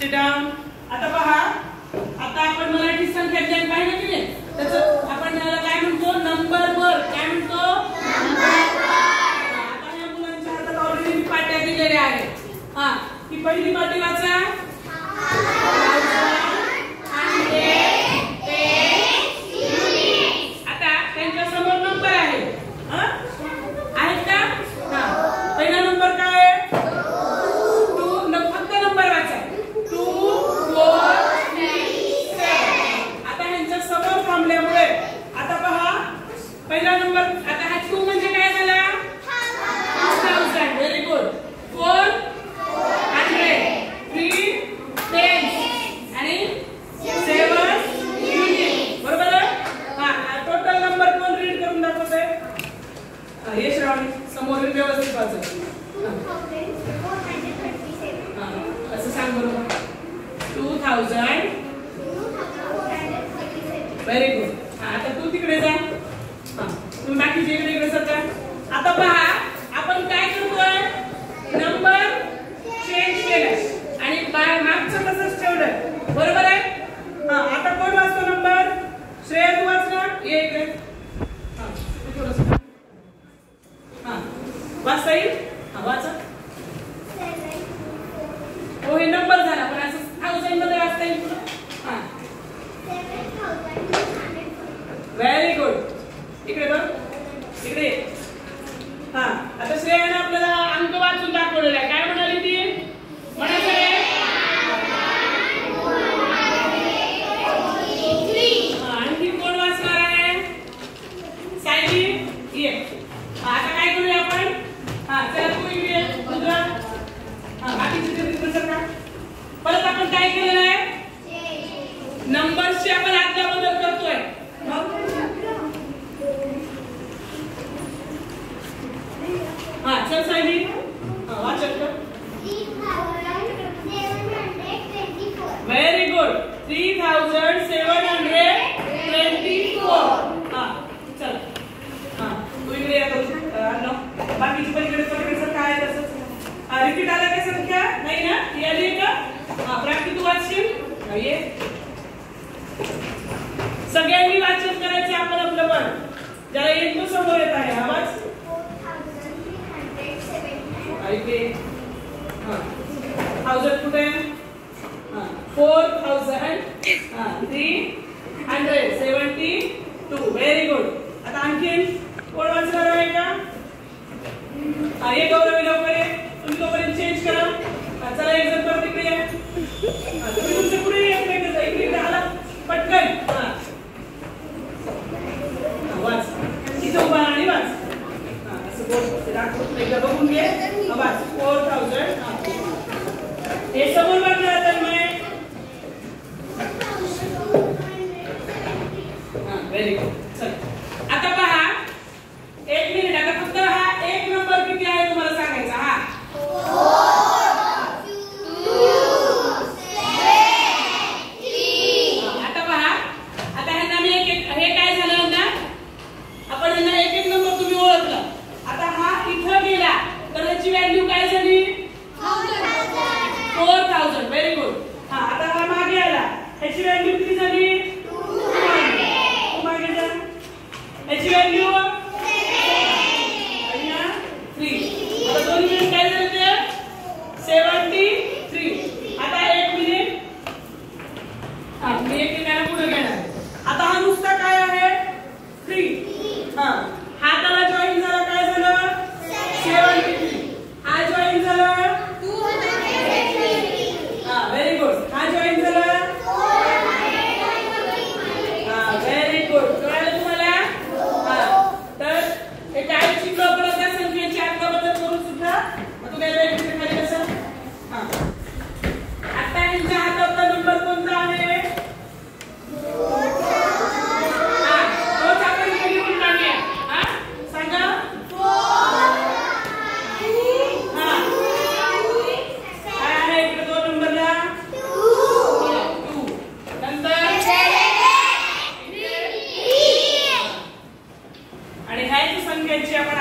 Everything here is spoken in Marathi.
Sit down. आता पहा, आता आपण मराठी संख्या ज्ञान पाहिलं की नाही, त्याचं आपण याला काय म्हणतो, नंबरवर. काय म्हणतो, आता या मुलांच्या हातात ऑलरेडी पाट्या दिलेल्या आहेत. हा, ही पहिली पाटी वाचा. आता त्यांच्या समोर नंबर आहे, आहेत का? हा, पहिला नंबर काय आहे, 2. फक्त नंबर वाचा, 2 4 3 7. आता ह्यांच्या समोर थांबल्यामुळे आता पहा, पहिला नंबर. आता हा 2 म्हणजे काय झाला, 2000. Very good. 4 100, 3 10 आणि 7 युनिट. बरोबर आहे. हा, टोटल नंबर कोण रीड करून दाखवते, हे श्रावणी समोर व्यवस्थित वाचत. असं सांग बरोबर. 2000. Very good. आता तू तिकडे जा. तुम्ही बाकीचे इकडे इकडे सरका. आता पहा, आपण काय करतोय, नंबर चेंज केला आणि मागचं तसंच ठेवलं. बरोबर आहे. हा, आता कोण वाचतो नंबर, श्रेया तू वाच ना, ये इकडे. हा, थोडंसं वाचता येईल. हा, वाचा. हो, हे नंबर झाला, पण असं 1000 मध्ये वाचता येईल तुला. हा, व्हेरी गुड. इकडे बघ, इकडे. हा, आता श्रेयाने आपल्याला अंक वाचून दाखवलेला आहे. काय म्हणाली ती, म्हणायचं रे. आणखी कोण वाचणार आहे, सायली ये. आता काय करूया आपण, हा चला तू इकडे तुझा. हा, बाकीचे तिकडे सरका. परत आपण काय केलेलं आहे, नंबर्सची आपण आदला बदल करतोय. हा, चल सायली. हा, वाचत कर. Very good. 3724. हा, चल. हा, तू इकडे या. बाकीची पण इकडे सगळं काय आहे तसंच. रिपीट आला काय संख्या, नाही ना, ती आली का. हा, प्राप्ती तू वाचशील. ये, सगळ्यांनी वाचन करायचे आपण आपलं पण. ज्याला एक तो समोर येत आहे आवाज ऐके. हा, 1000 कुठे, हा 4000. हा, 372. Very good. आता आणखीन कोण वाचणार आहे का, हा ये गौरवी लवकर ये. तुम्ही तोपर्यंत चेंज करा. चला एक जण परत इकडे या. तुम्ही तुमच्या पुढे इकडे आला पटकन. हा, वाच. इथं उभा आणि वाच. हा, असं बोल दाखव, एकदा बघून घे. वाच 4000. हे समोर वाचलं तर मग. हा, व्हेरी गुड. चल आता पहा, 1 मिनिट. आता फक्त हा एक नंबर किती आहे तुम्हाला सांगायचा. हा, 4 आता पहा, आता ह्यांना मी एक हे काय झालं ना, आपण ह्यांना एक एक नंबर तुम्ही ओळखला. आता हा इथं गेला तर ह्याची व्हॅल्यू काय झाली, 4000. Very good. हा, आता हा मागे आला, ह्याची व्हॅल्यू किती झाली, 200. मागे जा, ह्याची व्हॅल्यू 3. आता 2 मिनिट काय झाले ते 73. आता 1 मिनिट. हा, मी एकेकाला पुढे घेणार. आता हा नुसता काय आहे, 3. हा, हाताला जॉईन झाला काय झालं, 73. हा जॉईन झाला 223. हा, व्हेरी गुड. हा जॉईन झाला, हा व्हेरी गुड. कळलं तुम्हाला. हा, तर हे काय शिकलो आपण, त्या संख्येची आदलाबदल करून सुद्धा. तुम्ही वेगवेगळे खाली कसं. हा, आता ह्यांच्या हातातला नंबर कोणता आहे, हा तोच आपण इथे लिहून काढूया. हा, सांगा. 4. हा, काय आहे इकडे 2 नंबरला, 2. नंतर आणि ह्याची संख्येची आपण